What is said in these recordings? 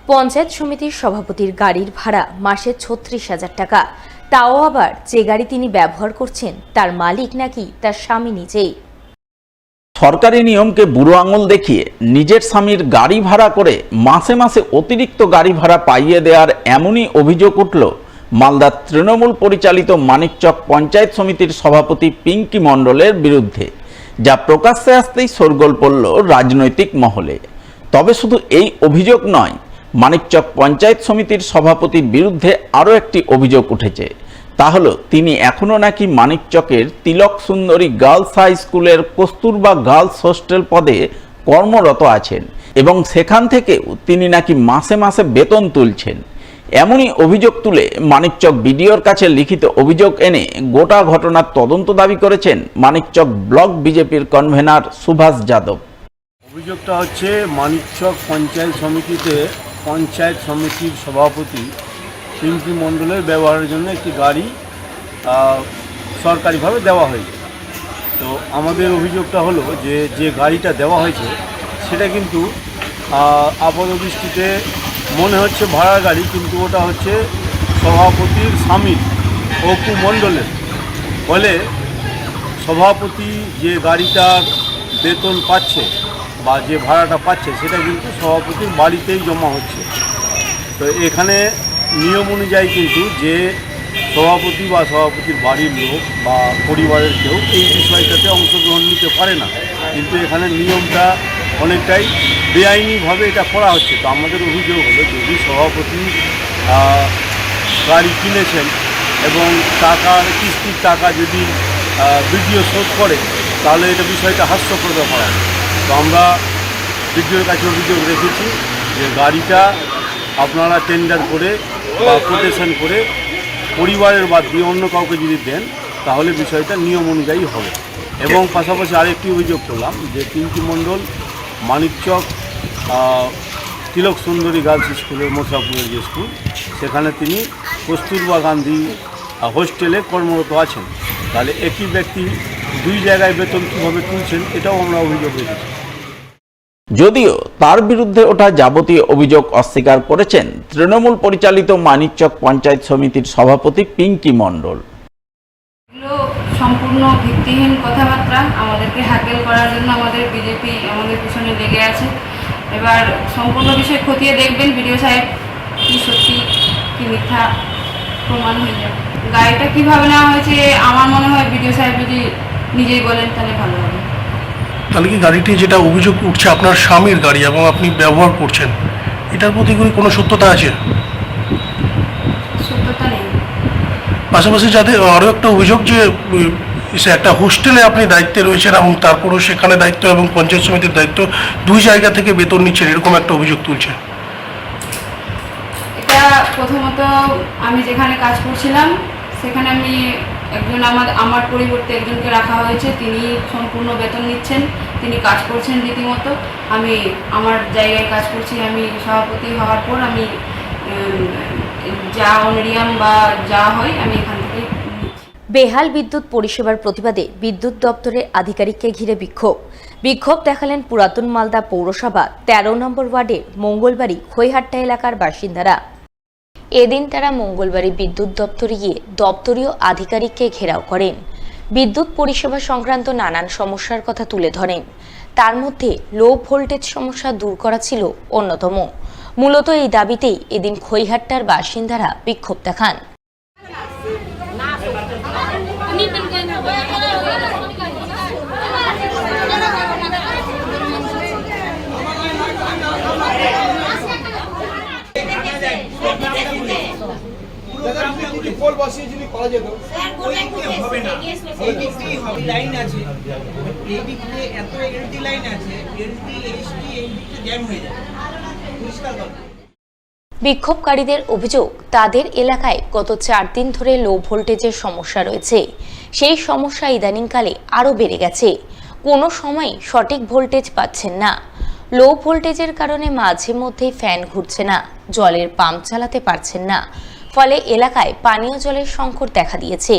পঞ্চায়েত সমিতির সভাপতির গাড়ির ভাড়া মাসে ৩৬,০০০ টাকা। তাও আবার যে গাড়ি তিনি ব্যবহার করছেন তার মালিক নাকি তার স্বামী নিজেই। সরকারি নিয়মকে বুড়ো আঙুল দেখিয়ে নিজের স্বামীর গাড়ি ভাড়া করে মাসে মাসে অতিরিক্ত গাড়ি ভাড়া পাইয়ে দেওয়ার এমনই অভিযোগ উঠল মালদার তৃণমূল পরিচালিত মানিকচক পঞ্চায়েত সমিতির সভাপতি পিঙ্কি মণ্ডলের বিরুদ্ধে, যা প্রকাশ্যে আসতেই শোরগোল পড়ল রাজনৈতিক মহলে। তবে শুধু এই অভিযোগ নয়, মানিকচক পঞ্চায়েত সমিতির সভাপতির বিরুদ্ধে আরও একটি অভিযোগ উঠেছে। তা হলো তিনি এখনও নাকি মানিকচকের তিলক সুন্দরী গার্লস হাই স্কুলের কস্তুরবা গার্লস হোস্টেল পদে কর্মরত আছেন এবং সেখান থেকেও তিনি নাকি মাসে মাসে বেতন তুলছেন। এমনই অভিযোগ তুলে মানিকচক বিডিওর কাছে লিখিত অভিযোগ এনে গোটা ঘটনার তদন্ত দাবি করেছেন মানিকচক ব্লক বিজেপির কনভেনার সুভাষ যাদব। অভিযোগটা হচ্ছে মানিকচক পঞ্চায়েত সমিতিতে পঞ্চায়েত সমিতির সভাপতি পিঙ্কি মণ্ডলের ব্যবহারের জন্য একটি গাড়ি সরকারিভাবে দেওয়া হয়েছে। তো আমাদের অভিযোগটা হলো যে গাড়িটা দেওয়া হয়েছে সেটা কিন্তু আপাতদৃষ্টিতে মনে হচ্ছে ভাড়া গাড়ি, কিন্তু ওটা হচ্ছে সভাপতির স্বামীর অপু মণ্ডলের। ফলে সভাপতি যে গাড়িটার বেতন পাচ্ছে বা যে ভাড়াটা পাচ্ছে সেটা কিন্তু সভাপতির বাড়িতেই জমা হচ্ছে। তো এখানে নিয়ম অনুযায়ী কিন্তু যে সভাপতি বা সভাপতির বাড়ির লোক বা পরিবারের কেউ এই বিষয়টাতে অংশগ্রহণ নিতে পারে না, কিন্তু এখানে নিয়মটা অনেকটাই বেআইনিভাবে এটা করা হচ্ছে। তো আমাদের অভিযোগ হলো যদি সভাপতি গাড়ি কিনেছেন এবং কিস্তির টাকা যদি বিডিও শোধ করে তাহলে এটা বিষয়টা হাস্যকর ব্যাপার হবে। তো আমরা বিডিওর কাছে অভিযোগ রেখেছি যে গাড়িটা আপনারা টেন্ডার করে বা কোটেশন করে পরিবারের বাদ দিয়ে অন্য কাউকে যদি দেন তাহলে বিষয়টা নিয়ম অনুযায়ী হবে। এবং পাশাপাশি আরেকটি অভিযোগ করলাম যে পিঙ্কি মণ্ডল মানিকচক তিলক সুন্দরী গার্লস স্কুলের মোশাপুরের যে স্কুল সেখানে তিনি কস্তুরবা গান্ধী হোস্টেলে কর্মরত আছেন। তাহলে একই ব্যক্তি দুই জায়গায় বেতন কীভাবে তুলছেন এটাও আমরা অভিযোগ রেখেছি। যদিও তার বিরুদ্ধে ওঠা যাবতীয় অভিযোগ অস্বীকার করেছেন তৃণমূল পরিচালিত মানিকচক পঞ্চায়েত সমিতির সভাপতি পিঙ্কি মণ্ডল। এগুলো সম্পূর্ণ ভিত্তিহীন কথাবার্তা, আমাদেরকে হ্যাকেল করার জন্য আমাদের বিজেপি আমাদের পিছনে লেগে আছে। এবার সম্পূর্ণ বিষয় খতিয়ে দেখবেন ভিডিও সাহেব, কি সত্যি কি মিথ্যা প্রমাণ হয়ে যাবে। গাড়িটা কীভাবে নেওয়া হয়েছে আমার মনে হয় ভিডিও সাহেব যদি নিজেই বলেন তাহলে ভালো হবে। তাহলে কি গাড়িটি যেটা অভিযোগ উঠছে আপনার স্বামীর গাড়ি এবং আপনি ব্যবহার করছেন, এটার প্রতি কোনো সত্যতা আছে? সত্যতা নেই। পাশাপাশি যাতে আরও একটা অভিযোগ যে সে একটা হোস্টেলে আপনি দায়িত্বে রয়েছেন এবং তারপরেও সেখানে দায়িত্ব এবং পঞ্চায়েত সমিতির দায়িত্ব দুই জায়গা থেকে বেতন নিচ্ছেন, এরকম একটা অভিযোগ তুলছে। এটা প্রথমত আমি যেখানে কাজ করছিলাম সেখানে আমি আমার পরিবর্তে একজনকে রাখা হয়েছে, তিনি সম্পূর্ণ বেতন নিচ্ছেন, তিনি কাজ করছেন রীতিমতো। আমি আমার জায়গায় কাজ করছি, আমি সভাপতি হওয়ার পর আমি যা অনারিয়াম বা যা হয় আমি এখান থেকে নিচ্ছি। বেহাল বিদ্যুৎ পরিষেবার প্রতিবাদে বিদ্যুৎ দপ্তরের আধিকারিককে ঘিরে বিক্ষোভ দেখালেন পুরাতন মালদা পৌরসভা ১৩ নম্বর ওয়ার্ডের মঙ্গলবাড়ি খৈহাট্টা এলাকার বাসিন্দারা। এদিন তারা মঙ্গলবাড়ি বিদ্যুৎ দপ্তরে গিয়ে দপ্তরীয় আধিকারিককে ঘেরাও করেন। বিদ্যুৎ পরিষেবা সংক্রান্ত নানান সমস্যার কথা তুলে ধরেন। তার মধ্যে লো ভোল্টেজ সমস্যা দূর করা ছিল অন্যতম। মূলত এই দাবিতেই এদিন খৈহাট্টার বাসিন্দারা বিক্ষোভ দেখান। বিক্ষোভকারীদের অভিযোগ, তাদের এলাকায় গত 4 দিন ধরে লো ভোল্টেজের সমস্যা রয়েছে। সেই সমস্যা ইদানিংকালে আরও বেড়ে গেছে। কোনো সময় সঠিক ভোল্টেজ পাচ্ছেন না। লো ভোল্টেজের কারণে মাঝে মধ্যেই ফ্যান ঘুরছে না, জলের পাম্প চালাতে পারছেন না। ফলে এলাকায় পানীয় জলের সংকট দেখা দিয়েছে।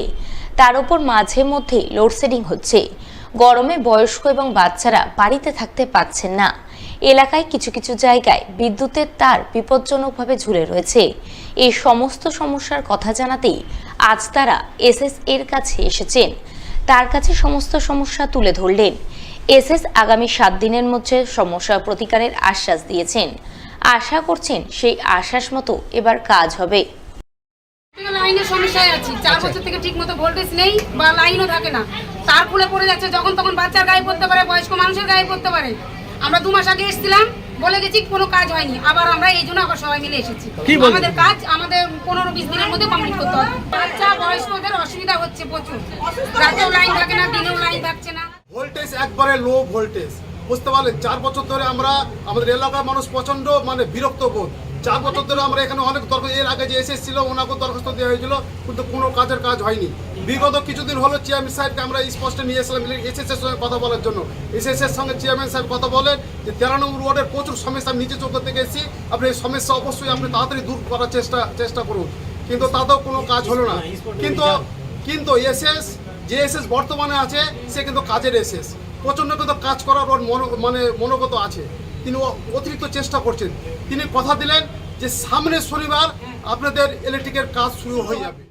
তার উপর মাঝে মধ্যে লোডশেডিং হচ্ছে। গরমে বয়স্ক এবং বাচ্চারা বাড়িতে থাকতে পারছেন না। এলাকায় কিছু কিছু জায়গায় বিদ্যুতের তার বিপজ্জনকভাবে ঝুলে রয়েছে। এই সমস্ত সমস্যার কথা জানাতেই আজ তারা এসএস এর কাছে এসেছেন। তার কাছে সমস্ত সমস্যা তুলে ধরলেন। এসএস আগামী 7 দিনের মধ্যে সমস্যা প্রতিকারের আশ্বাস দিয়েছেন। আশা করছেন সেই আশ্বাস মতো এবার কাজ হবে। লাইনের সমস্যায় আছি, 4 বছর থেকে ঠিক মতো ভোল্টেজ নেই বা লাইনও থাকে না, তার খুলে পড়ে যাচ্ছে, যখন তখন বাচ্চার গায়ে পড়তে পারে, বয়স্ক মানুষের গায়ে পড়তে পারে। আমরা 2 মাস আগে এসেছিলাম, বলে গেছি কোনো কাজ হয়নি, আবার আমরা এই জন্য আবার সবাই মিলে এসেছি। আমাদের কাজ আমাদের 15-20 দিনের মধ্যে কমপ্লিট করতে হবে। বাচ্চা বয়স্কদের অসুবিধা হচ্ছে প্রচুর, রাতেও লাইন থাকে না, দিনেও লাইন থাকছে না। ভোল্টেজ একবারে লো ভোল্টেজ, বুঝতে পারলেন। 4 বছর ধরে আমরা আমাদের এলাকার মানুষ প্রচন্ড বিরক্ত বোধ। 4 বছর ধরে আমরা এখানে অনেক দরখাস্ত, এর আগে যে এসেছিল ওনাকেও দরখাস্ত দেওয়া হয়েছিল, কিন্তু কোনো কাজ হয়নি। বিগত কিছুদিন হলো চেয়ারম্যান সাহেবকে আমরা স্পষ্ট নিয়ে এসেছিলাম এসএস এর সঙ্গে কথা বলার জন্য। এসএস এর সঙ্গে চেয়ারম্যান সাহেব কথা বলেন যে 13 নম্বর ওয়ার্ডের প্রচুর সমস্যা, আমি নিজে চোখ থেকে এসেছি, আপনি এই সমস্যা অবশ্যই আপনি তাড়াতাড়ি দূর করার চেষ্টা করুন। কিন্তু তাতেও কোনো কাজ হলো না। কিন্তু এসএস যে এসএস বর্তমানে আছে সে কিন্তু কাজের এসএস, প্রচণ্ড কিন্তু কাজ করার ওর মনোগত আছে। তিনি অতিরিক্ত চেষ্টা করছেন। তিনি কথা দিলেন যে সামনের শনিবার আপনাদের ইলেকট্রিকের কাজ শুরু হয়ে যাবে।